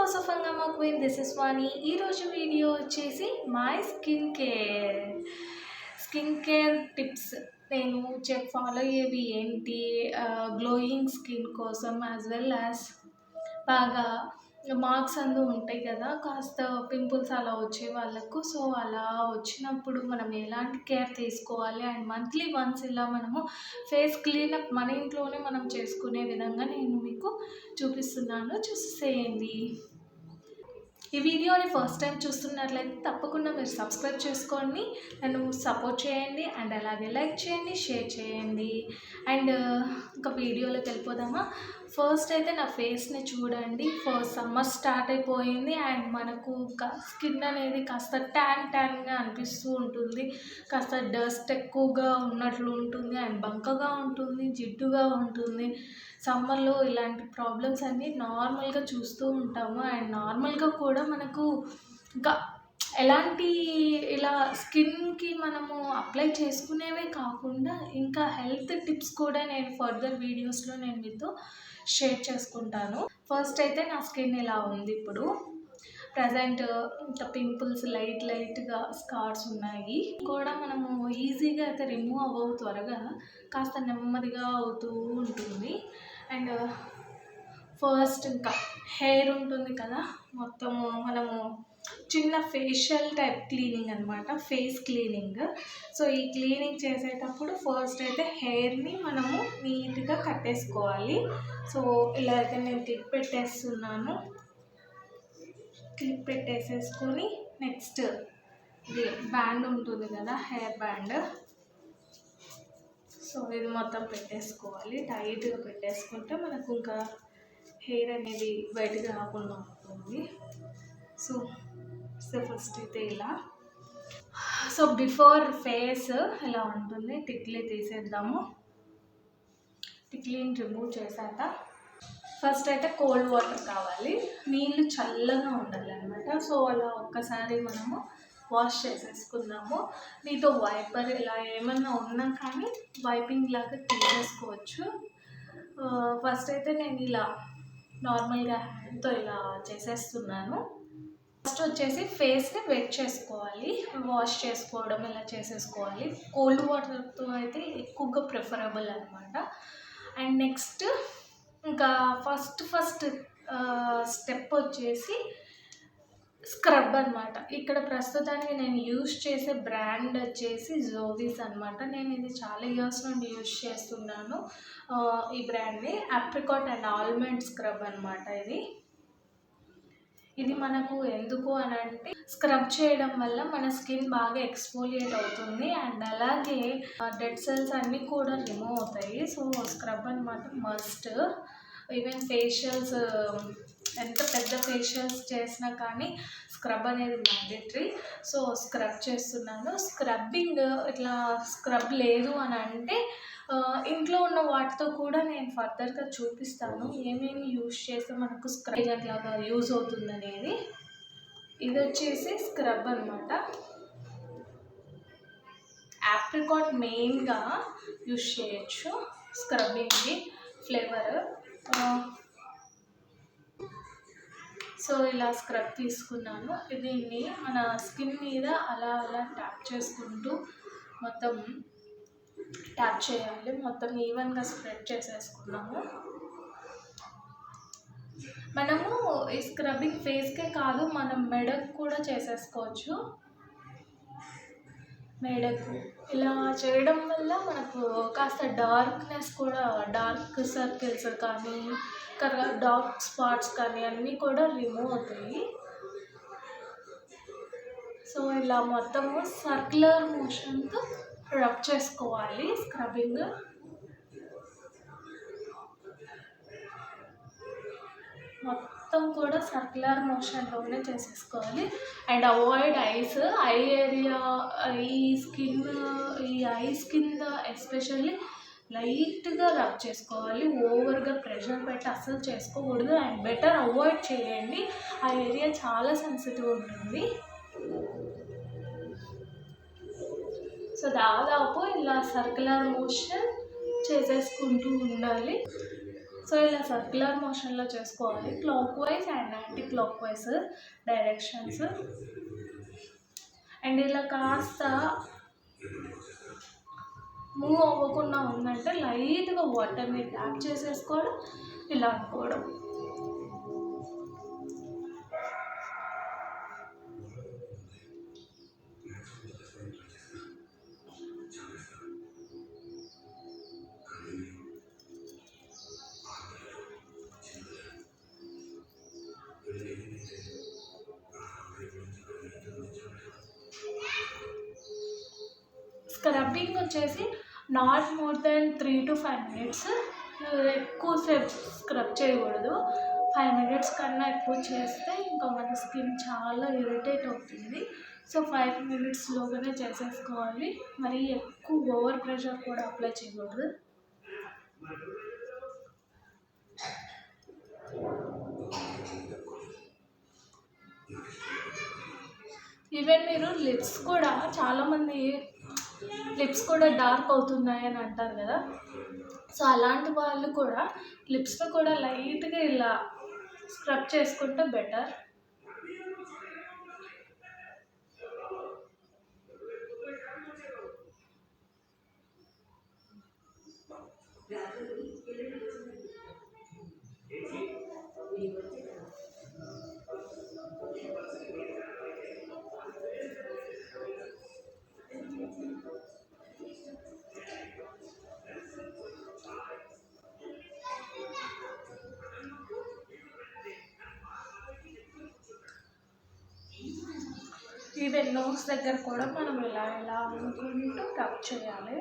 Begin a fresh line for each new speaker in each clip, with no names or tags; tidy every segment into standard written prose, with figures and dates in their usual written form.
House of హంగామా queen, this is వాణి. ఈరోజు video వచ్చేసి మై స్కిన్ కేర్ టిప్స్. నేను ఫాలో అయ్యేవి ఏంటి, గ్లోయింగ్ స్కిన్ కోసం, యాజ్ వెల్ యాజ్ బాగా మార్క్స్ ఉంటాయి కదా, కాస్త పింపుల్స్ అలా వచ్చే వాళ్ళకు. సో అలా వచ్చినప్పుడు మనం ఎలాంటి కేర్ తీసుకోవాలి అండ్ మంత్లీ వన్స్ ఇలా మనము ఫేస్ క్లీనప్ మన ఇంట్లోనే మనం చేసుకునే విధంగా నేను మీకు చూపిస్తున్నాను, చూసేయండి. ఈ వీడియోని ఫస్ట్ టైం చూస్తున్నట్లయితే తప్పకుండా మీరు సబ్స్క్రైబ్ చేసుకోండి, నన్ను సపోర్ట్ చేయండి అండ్ అలాగే లైక్ చేయండి, షేర్ చేయండి. అండ్ ఇంకా వీడియోలోకి వెళ్ళిపోదామా. ఫస్ట్ అయితే నా ఫేస్ని చూడండి. ఫస్ట్ సమ్మర్ స్టార్ట్ అయిపోయింది అండ్ మనకు స్కిన్ అనేది కాస్త ట్యాన్గా అనిపిస్తూ ఉంటుంది, కాస్త డస్ట్ ఎక్కువగా ఉన్నట్లు ఉంటుంది అండ్ బంకగా ఉంటుంది, జిడ్డుగా ఉంటుంది. సమ్మర్లో ఇలాంటి ప్రాబ్లమ్స్ అన్నీ నార్మల్గా చూస్తూ ఉంటాము. అండ్ నార్మల్గా కూడా మనకు ఇంకా ఎలాంటి ఇలా స్కిన్కి మనము అప్లై చేసుకునేవే కాకుండా ఇంకా హెల్త్ టిప్స్ కూడా నేను ఫర్దర్ వీడియోస్లో నేను మీతో షేర్ చేసుకుంటాను. ఫస్ట్ అయితే నా స్కిన్ ఇలా ఉంది ఇప్పుడు ప్రజెంట్. ఇంకా పింపుల్స్ లైట్గా స్కార్స్ ఉన్నాయి కూడా, మనము ఈజీగా అయితే రిమూవ్ అవ్వవు త్వరగా, కాస్త నెమ్మదిగా అవుతూ ఉంటుంది. అండ్ ఫస్ట్ ఇంకా హెయిర్ ఉంటుంది కదా, మొత్తము మనము చిన్న ఫేషియల్ టైప్ క్లీనింగ్ అనమాట, ఫేస్ క్లీనింగ్. సో ఈ క్లీనింగ్ చేసేటప్పుడు ఫస్ట్ అయితే హెయిర్ని మనము నీట్గా కట్టేసుకోవాలి. సో ఇలా అయితే నేను క్లిప్ పెట్టేసేసుకొని నెక్స్ట్ ఇది బ్యాండ్ ఉంటుంది కదా, హెయిర్ బ్యాండ్. సో ఇది మొత్తం పెట్టేసుకోవాలి, టైట్గా పెట్టేసుకుంటే మనకు ఇంకా హెయిర్ అనేది బయటకు రాకుండా ఉంటుంది. సో ఫస్ట్ అయితే ఇలా. సో బిఫోర్ ఫేస్ ఇలా ఉంటుంది. టిక్లీ తీసేద్దాము. టిక్లీని రిమూవ్ చేశాక ఫస్ట్ అయితే కోల్డ్ వాటర్ కావాలి, నీళ్ళు చల్లగా ఉండాలి అనమాట. సో అలా ఒక్కసారి మనము వాష్ చేసేసుకుందాము. మీతో వైపర్ ఇలా ఏమన్నా ఉన్నా కానీ వైపింగ్ లాగా తీసేసుకోవచ్చు. ఫస్ట్ అయితే నేను ఇలా నార్మల్గా హ్యాండ్తో ఇలా చేసేస్తున్నాను. ఫస్ట్ వచ్చేసి ఫేస్ని వెట్ చేసుకోవాలి, వాష్ చేసుకోవడం ఇలా చేసేసుకోవాలి. కోల్డ్ వాటర్తో అయితే ఎక్కువగా ప్రిఫరబుల్ అనమాట. అండ్ నెక్స్ట్ ఇంకా ఫస్ట్ స్టెప్ వచ్చేసి స్క్రబ్ అనమాట. ఇక్కడ ప్రస్తుతానికి నేను యూజ్ చేసే బ్రాండ్ వచ్చేసి జోవీస్ అనమాట. నేను ఇది చాలా ఇయర్స్ నుండి యూజ్ చేస్తున్నాను ఈ బ్రాండ్ని. ఆప్రికాట్ అండ్ ఆల్మండ్ స్క్రబ్ అనమాట. ఇది మనకు ఎందుకు అని అంటే, స్క్రబ్ చేయడం వల్ల మన స్కిన్ బాగా ఎక్స్ఫోలియేట్ అవుతుంది అండ్ అలాగే డెడ్ సెల్స్ అన్నీ కూడా రిమూవ్ అవుతాయి. సో స్క్రబ్ అనమాట మస్ట్. ఈవెన్ ఫేషియల్స్, ఎంత పెద్ద ఫేషియల్స్ చేసినా కానీ స్క్రబ్ అనేది మ్యాండేటరీ. సో స్క్రబ్ చేస్తున్నాను. స్క్రబ్బింగ్ ఇట్లా స్క్రబ్ లేదు అని అంటే ఇంట్లో ఉన్న వాటితో కూడా నేను ఫర్దర్గా చూపిస్తాను ఏమేమి యూజ్ చేస్తే మనకు స్క్రబ్ అట్లాగా యూజ్ అవుతుంది అనేది. ఇది వచ్చేసి స్క్రబ్ అనమాట. ఆప్రికాట్ మెయిన్గా యూజ్ చేయొచ్చు స్క్రబ్బింగ్కి, ఫ్లేవర్. సో ఇలా స్క్రబ్ తీసుకున్నాను. దీన్ని మన స్కిన్ మీద అలా ట్యాప్ చేసుకుంటూ మొత్తం ట్యాప్ చేయాలి, మొత్తం ఈవెన్గా స్ప్రెడ్ చేసేసుకున్నాము. మనము ఈ స్క్రబ్బింగ్ ఫేస్కే కాదు, మనం మెడకు కూడా చేసేసుకోవచ్చు. మెడకు ఇలా చేయడం వల్ల మనకు కాస్త డార్క్నెస్ కూడా, డార్క్ సర్కిల్స్ కానీ డార్క్ స్పాట్స్ కానీ అన్నీ కూడా రిమూవ్ అవుతాయి. సో ఇలా మొత్తము సర్క్యులర్ మోషన్తో రబ్ చేసుకోవాలి స్క్రబ్బింగ్. మొత్తం కూడా సర్క్యులర్ మోషన్లోనే చేసేసుకోవాలి. And avoid ice, I area, ఈ ఐస్ కింద ఎస్పెషల్లీ లైట్గా రబ్ చేసుకోవాలి. ఓవర్గా ప్రెషర్ పెట్టి అస్సలు చేసుకోకూడదు అండ్ బెటర్ అవాయిడ్ చేయండి. ఆ ఏరియా చాలా సెన్సిటివ్ ఉంటుంది. సో దాదాపు ఇలా సర్క్యులర్ మోషన్ చేసేసుకుంటూ ఉండాలి. సో ఇలా సర్క్యులర్ మోషన్లో చేసుకోవాలి, clock wise and anti clock wise directions. And ఇలా కాస్త మూవ్ అవ్వకుండా ఉందంటే లైట్గా వాటర్ని ట్యాప్ చేసేసుకోవడం, ఇలా అనుకోవడం. స్క్రబ్బింగ్ వచ్చేసి not more than 3 to 5 minutes. ఎక్కువసేపు స్క్రబ్ చేయకూడదు. 5 minutes కన్నా ఎక్కువ చేస్తే ఇంకా మన స్కిన్ చాలా ఇరిటేట్ అవుతుంది. సో 5 minutesలోగానే చేసేసుకోవాలి. మరి ఎక్కువ ఓవర్ ప్రెషర్ కూడా అప్లై చేయకూడదు. ఈవెన్ మీరు లిప్స్ కూడా, చాలామంది లిప్స్ కూడా డార్క్ అవుతున్నాయి అని అంటారు కదా. సో అలాంటి వాళ్ళు కూడా లిప్స్ని కూడా లైట్గా ఇలా స్క్రబ్ చేసుకుంటే బెటర్. ఈవెన్ నోస్ దగ్గర కూడా మనం ఇలా ఇలా అనుకుంటూ టచ్ చేయాలి.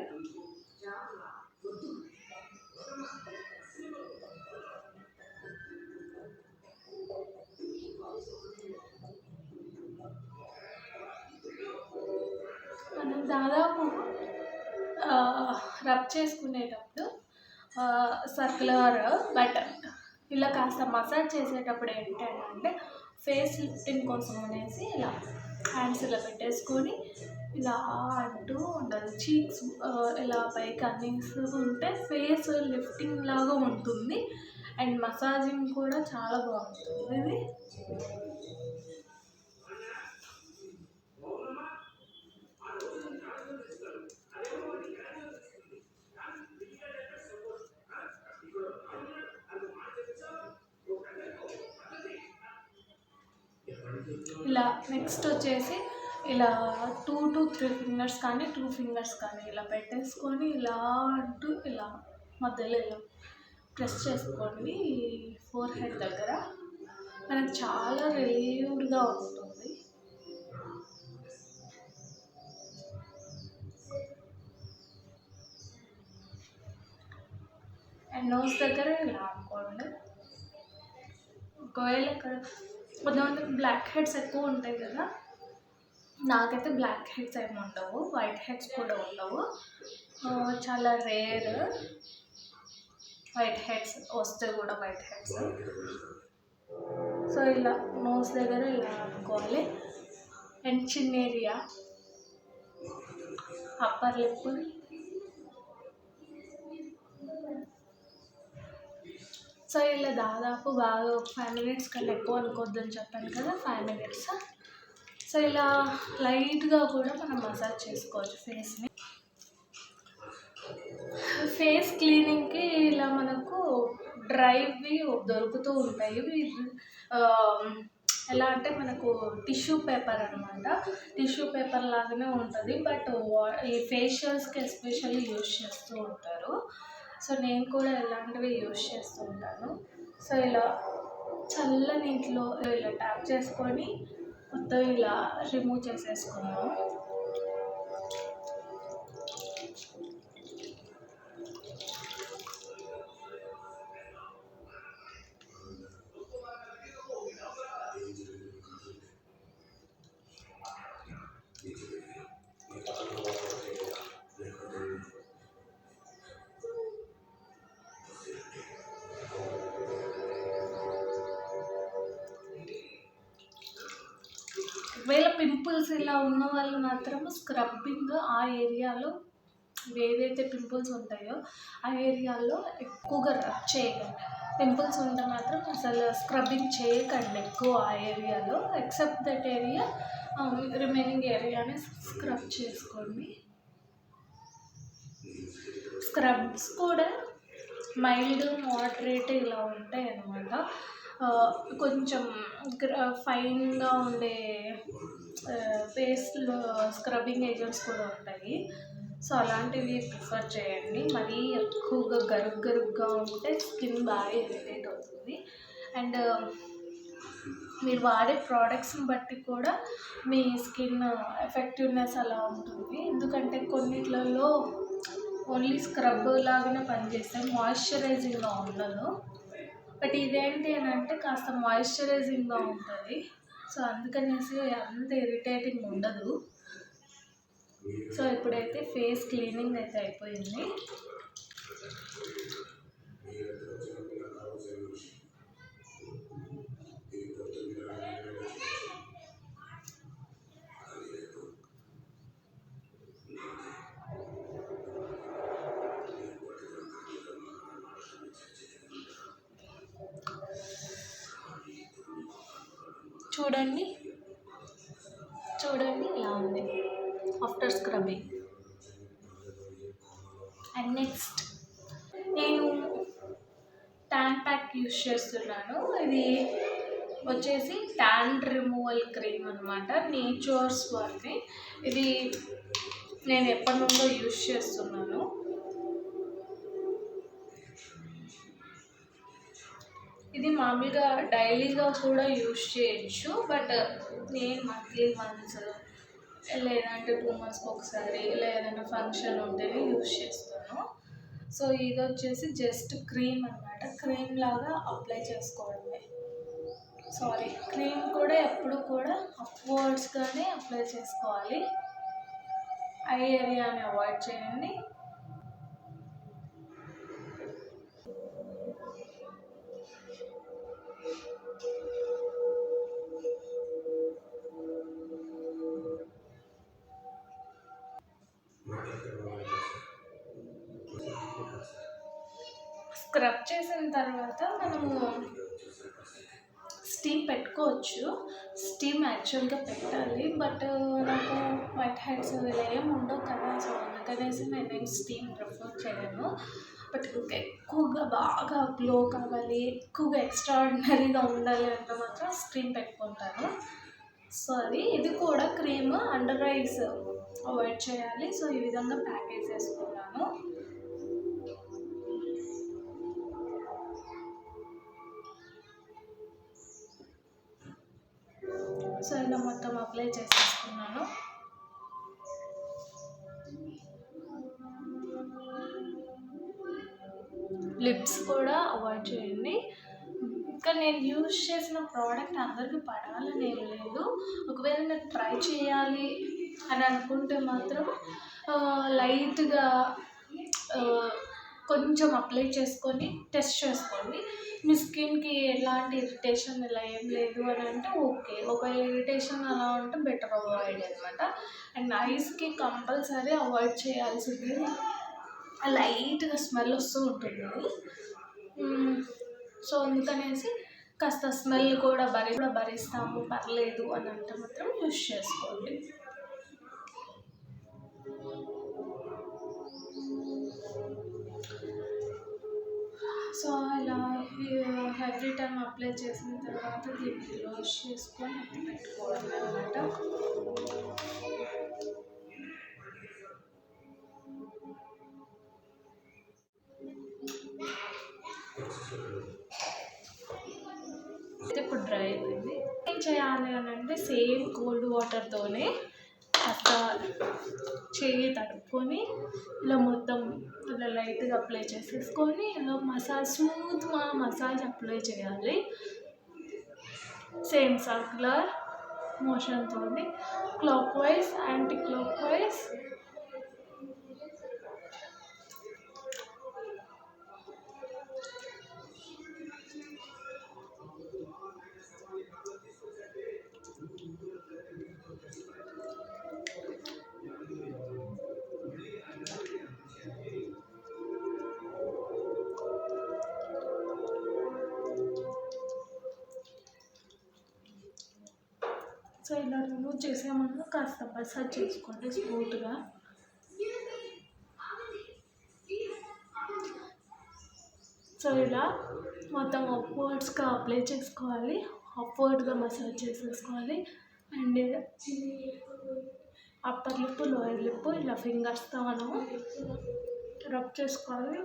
మనం దాదాపు రబ్ చేసుకునేటప్పుడు సర్క్యులర్, బట్ ఇలా కాస్త మసాజ్ చేసేటప్పుడు ఏంటంటే ఫేస్ లిఫ్టింగ్ కోసం అనేసి ఇలా హ్యాండ్స్ ఇలా పెట్టేసుకొని ఇలా అంటూ ఉండాలి. చీక్స్ ఇలా పైకి అందిస్తుంటే ఫేస్ లిఫ్టింగ్ లాగా ఉంటుంది. అండ్ మసాజింగ్ కూడా చాలా బాగుంటుంది ఇది. ఇలా నెక్స్ట్ వచ్చేసి ఇలా 2 to 3 fingers కానీ 2 fingers కానీ ఇలా పెట్టేసుకొని ఇలా అంటూ ఇలా మధ్యలో ఇలా ప్రెస్ చేసుకోండి. ఫోర్ హెడ్ దగ్గర మనకు చాలా రిలీవ్డ్గా ఉంటుంది. అండ్ నోస్ దగ్గర ఇలా అనుకోండి. ఒకవేళ ఇక్కడ కొంతమందికి బ్లాక్ హెడ్స్ ఎక్కువ ఉంటాయి కదా, నాకైతే బ్లాక్ హెడ్స్ ఏమి ఉండవు, వైట్ హెడ్స్ కూడా ఉండవు, చాలా రేర్ వైట్ హెడ్స్ వస్తే కూడా వైట్ హెడ్స్. సో ఇలా నోస్ దగ్గర ఇలా అనుకోవాలి. అండ్ చిన్న ఏరియా, అప్పర్ లిప్, సో ఇలా దాదాపు బాగా ఒక 5 minutes కన్నా ఎక్కువ అనుకోవద్దని చెప్పాను కదా, 5 minutes. సో ఇలా లైట్గా కూడా మనం మసాజ్ చేసుకోవచ్చు ఫేస్ని. ఫేస్ క్లీనింగ్కి ఇలా మనకు డ్రైవి దొరుకుతూ ఉంటాయి. ఎలా అంటే మనకు టిష్యూ పేపర్ అనమాట, టిష్యూ పేపర్ లాగానే ఉంటుంది, బట్ ఈ ఫేషియల్స్కి ఎస్పెషల్లీ యూజ్ చేస్తూ ఉంటారు. సో నేను కూడా ఇలాంటివి యూజ్ చేస్తూ ఉంటాను. సో ఇలా చల్ల నీటిలో ఇలా ట్యాప్ చేసుకొని మొత్తం ఇలా రిమూవ్ చేసేసుకున్నాము. ఒకవేళ పింపుల్స్ ఇలా ఉన్న వాళ్ళు మాత్రం స్క్రబ్బింగ్ ఆ ఏరియాలో ఏదైతే పింపుల్స్ ఉంటాయో ఆ ఏరియాలో ఎక్కువగా రబ్ చేయకండి. పింపుల్స్ ఉంటే మాత్రం అసలు స్క్రబ్బింగ్ చేయకండి ఎక్కువ ఆ ఏరియాలో, ఎక్సెప్ట్ దట్ ఏరియా, రిమైనింగ్ ఏరియాని స్క్రబ్ చేసుకోండి. స్క్రబ్స్ కూడా మైల్డ్, మోడరేట్ ఇలా ఉంటాయి అన్నమాట. కొంచెం ఫైన్గా ఉండే పేస్ట్లో స్క్రబ్బింగ్ ఏజెంట్స్ కూడా ఉంటాయి. సో అలాంటివి ప్రిఫర్ చేయండి. మరీ ఎక్కువగా గరుగ్గా ఉంటే స్కిన్ బాగా ఇరిటేట్ అవుతుంది. అండ్ మీరు వాడే ప్రోడక్ట్స్ని బట్టి కూడా మీ స్కిన్ ఎఫెక్టివ్నెస్ అలా ఉంటుంది. ఎందుకంటే కొన్నిట్లలో ఓన్లీ స్క్రబ్ లాగానే పనిచేస్తాయి, మాయిశ్చరైజింగ్గా ఉండదు. బట్ ఇదేంటి అని అంటే కాస్త మాయిశ్చరైజింగ్గా ఉంటుంది. సో అందుకనేసి అంత ఇరిటేటింగ్ ఉండదు. సో ఇప్పుడైతే ఫేస్ క్లీనింగ్ అయితే అయిపోయింది. చూడండి ఇలా ఉంది ఆఫ్టర్ స్క్రబ్బింగ్. అండ్ నెక్స్ట్ నేను ట్యాన్ ప్యాక్ యూస్ చేస్తున్నాను. ఇది వచ్చేసి ట్యాన్ రిమూవల్ క్రీమ్ అనమాట, నేచర్స్ వారిది. ఇది నేను ఎప్పటి నుండో యూస్ చేస్తున్నాను. ఇది మామూలుగా డైలీగా కూడా యూస్ చేయొచ్చు, బట్ నేను మంత్లీ వన్స్ లేదంటే 2 monthsకి ఒకసారి ఇలా ఏదైనా ఫంక్షన్ ఉంటేనే యూస్ చేస్తాను. సో ఇది వచ్చేసి జస్ట్ క్రీమ్ అనమాట, క్రీమ్ లాగా అప్లై చేసుకోవడమే. క్రీమ్ కూడా ఎప్పుడు కూడా అప్వర్డ్స్గానే అప్లై చేసుకోవాలి, ఐ ఏరియాని అవాయిడ్ చేయండి. స్క్రబ్ చేసిన తర్వాత మనము స్టీమ్ పెట్టుకోవచ్చు. స్టీమ్ యాక్చువల్గా పెట్టాలి, బట్ నాకు వైట్ హెడ్స్ ఇలా ఏమి ఉండవు కదా, సో అందుకనేసి నేను స్టీమ్ ప్రిఫర్ చేయను. బట్ ఇంకా ఎక్కువగా బాగా గ్లో కావాలి, ఎక్కువగా ఎక్స్ట్రాడినరీగా ఉండాలి అంటే మాత్రం స్టీమ్ పెట్టుకుంటాను. సో ఇది కూడా క్రీమ్ అండర్ ఐస్ అవాయిడ్ చేయాలి. సో ఈ విధంగా ప్యాకేజ్ చేసుకున్నాను. సో ఇలా మొత్తం అప్లై చేసేసుకున్నాను. లిప్స్ కూడా అవాయిడ్ చేయండి. ఇంకా నేను యూజ్ చేసిన ప్రోడక్ట్ అందరికీ పడాలని ఏం లేదు. ఒకవేళ నేను ట్రై చేయాలి అని అనుకుంటే మాత్రం లైట్గా కొంచెం అప్లై చేసుకొని టెస్ట్ చేసుకోండి. మీ స్కిన్కి ఎలాంటి ఇరిటేషన్ ఇలా ఏం లేదు అని అంటే ఓకే, ఒకవేళ ఇరిటేషన్ అలా ఉంటే బెటర్ అవాయిడ్ అనమాట. అండ్ ఐస్కి కంపల్సరీ అవాయిడ్ చేయాల్సింది, లైట్గా స్మెల్ వస్తూ ఉంటుంది. సో అందుకనేసి కాస్త స్మెల్ కూడా భరిస్తాము, పర్లేదు అని అంటే మాత్రం యూస్ చేసుకోండి. సో ఇలా ఎవ్రీ టైం అప్లై చేసిన తర్వాత దీన్ని వాష్ చేసుకొని పెట్టుకోవాలి అన్నమాట. ఇప్పుడు డ్రై అయిపోయింది. ఏం చేయాలి అని అంటే సేమ్ కోల్డ్ వాటర్తోనే కాస్త చెయ్యి తడుపుకొని ఇలా మొత్తం ఇలా లైట్గా అప్లై చేసేసుకొని ఇలా స్మూత్గా మసాజ్ అప్లై చేయాలి. సేమ్ సర్క్యులర్ మోషన్తో clockwise, anti clockwise. So ఇలా రిమూవ్ చేసామన్నా కాస్త మసాజ్ చేసుకోండి స్మూత్గా. సో ఇలా మొత్తం అప్వర్డ్స్గా అప్లై చేసుకోవాలి, అప్వర్డ్గా మసాజ్ చేసేసుకోవాలి. And upper lip, lower lip ఇలా ఫింగర్స్తో మనము రబ్ చేసుకోవాలి.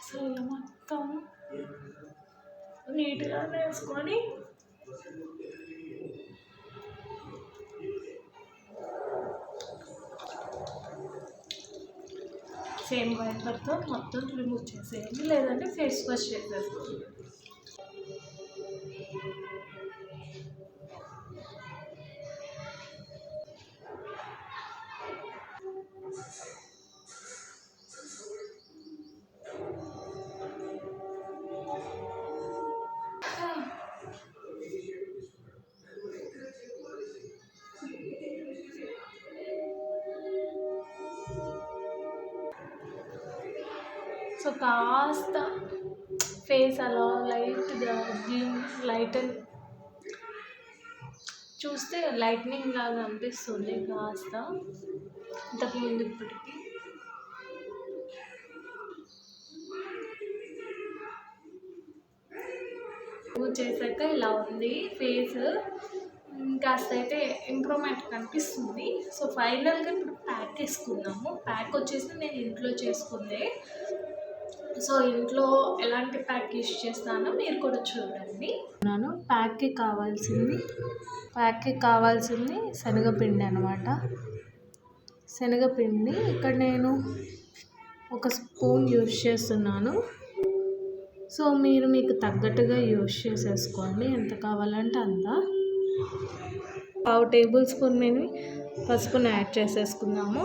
సో ఇలా మొత్తం నీట్గా వేసుకొని సేమ్ వైపర్తో మొత్తం రిమూవ్ చేసేయండి, లేదంటే ఫేస్ వాష్ చేసేసుకోండి. సో కాస్త ఫేస్ అలా లైట్గా లైట్ చూస్తే లైట్నింగ్ లాగా అనిపిస్తుంది కాస్త ఇంతకుముందు ఇప్పటికి. చేశాక ఇలా ఉంది ఫేస్, కాస్త అయితే ఇంప్రూవ్మెంట్ కనిపిస్తుంది. సో ఫైనల్గా ఇప్పుడు ప్యాక్ వేసుకుందాము. ప్యాక్ వచ్చేసి నేను ఇంట్లో చేసుకుందే. సో ఇంట్లో ఎలాంటి ప్యాక్ యూస్ చేస్తానో మీరు కూడా చూడండి. నేను ప్యాక్కి కావాల్సింది శనగపిండి అనమాట. శనగపిండి ఇక్కడ నేను 1 స్పూన్ యూస్ చేస్తున్నాను. సో మీరు మీకు తగ్గట్టుగా యూస్ చేసేసుకోండి, ఎంత కావాలంటే అంత. 1/2 టేబుల్ స్పూన్ మేము పసుపుని యాడ్ చేసేసుకుందాము.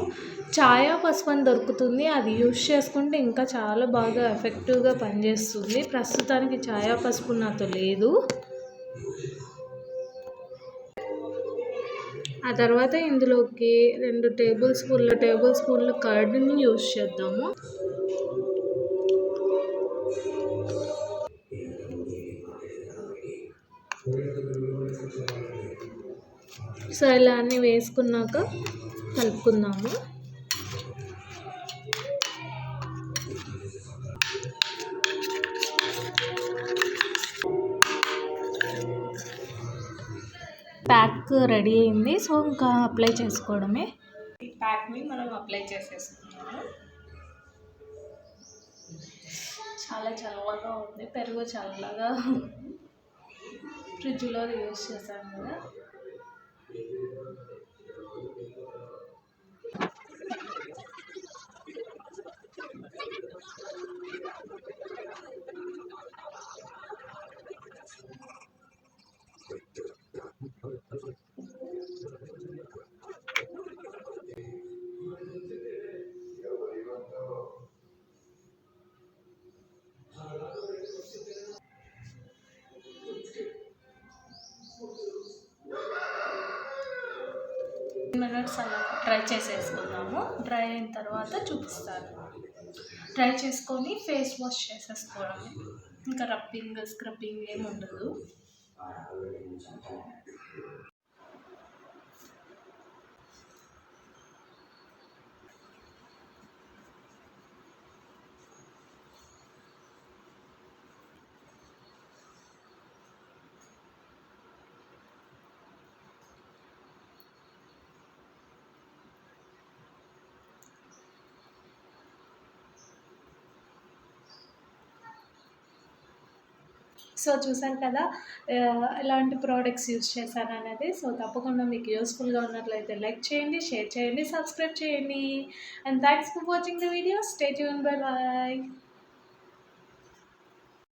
ఛాయా పసుపు అని దొరుకుతుంది, అది యూస్ చేసుకుంటే ఇంకా చాలా బాగా ఎఫెక్టివ్గా పనిచేస్తుంది. ప్రస్తుతానికి ఛాయా పసుపు నాతో లేదు. ఆ తర్వాత ఇందులోకి 2 టేబుల్ స్పూన్ల కర్డ్ని యూస్ చేద్దాము. సో ఇలా అన్నీ వేసుకున్నాక కలుపుకుందాము. ప్యాక్ రెడీ అయింది. సో ఇంకా అప్లై చేసుకోవడమే. ఈ ప్యాక్ని మనం అప్లై చేసేసుకున్నాము. చాలా చల్లగా ఉంది, పెరుగు చల్లగా ఫ్రిడ్జ్లో యూస్ చేశాను కదా. మినిట్స్ అలా డ్రై చేసేసుకుందాము. డ్రై అయిన తర్వాత చూపిస్తాను. డ్రై చేసుకొని ఫేస్ వాష్ చేసేసుకోవడమే, ఇంకా రబ్బింగ్ స్క్రబ్బింగ్ ఏమి ఉండదు. సో చూసాను కదా ఎలాంటి ప్రోడక్ట్స్ యూస్ చేశాను అనేది. సో తప్పకుండా మీకు యూస్ఫుల్గా ఉన్నట్లయితే లైక్ చేయండి, షేర్ చేయండి, సబ్స్క్రైబ్ చేయండి. And thanks for watching the video. Stay tune. Bye bye.